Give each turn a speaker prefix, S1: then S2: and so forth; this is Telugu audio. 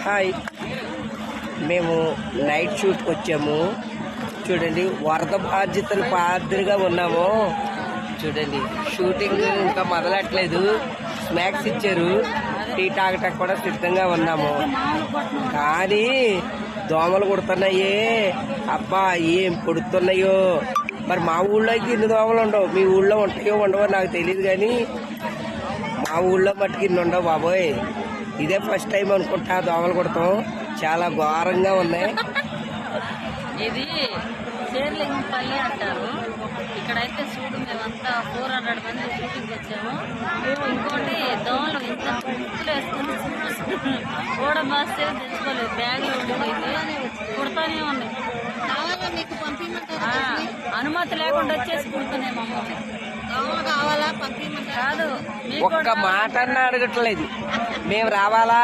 S1: హాయ్, మేము నైట్ షూట్కి వచ్చాము. చూడండి, వరద బాధ్యతలు పాత్రగా ఉన్నాము. చూడండి, షూటింగ్ ఇంకా మొదలట్లేదు. స్నాక్స్ ఇచ్చారు, టీ తాగటానికి కూడా సిద్ధంగా ఉన్నాము. కానీ దోమలు కుడుతున్నాయే, అబ్బా ఏం పొడుతున్నాయో. మరి మా ఊళ్ళో అయితే ఇన్ని దోమలు ఉండవు. మీ ఊళ్ళో ఉంటాయో ఉండవో నాకు తెలియదు, కానీ మా ఊళ్ళో మట్టుకు ఇన్ని ఉండవు బాబోయ్. ఇదే ఫస్ట్ టైం అనుకుంటా దోమలు కుడతాం. చాలా ఘోరంగా ఉన్నాయి.
S2: ఇది శేర్లింగంపల్లి అంటారు. ఇక్కడైతే చూడు, మేమంతా 400 మంది షూటింగ్ వచ్చాము. ఇంకోటి దోమలు ఇంత గుర్తులు వేసుకుని కూడా బాస్తే తెచ్చుకోలేదు, బ్యాగ్లో ఉండిపోయింది, కుడతానే ఉంది. అనుమతి లేకుండా వచ్చేసి కుడుతున్నాయి మమ్మల్ని. కావాలా పంపించమంటారు కాదు,
S1: ఒక్క మాట అన్న అడగట్లేదు. మేము రావాలా?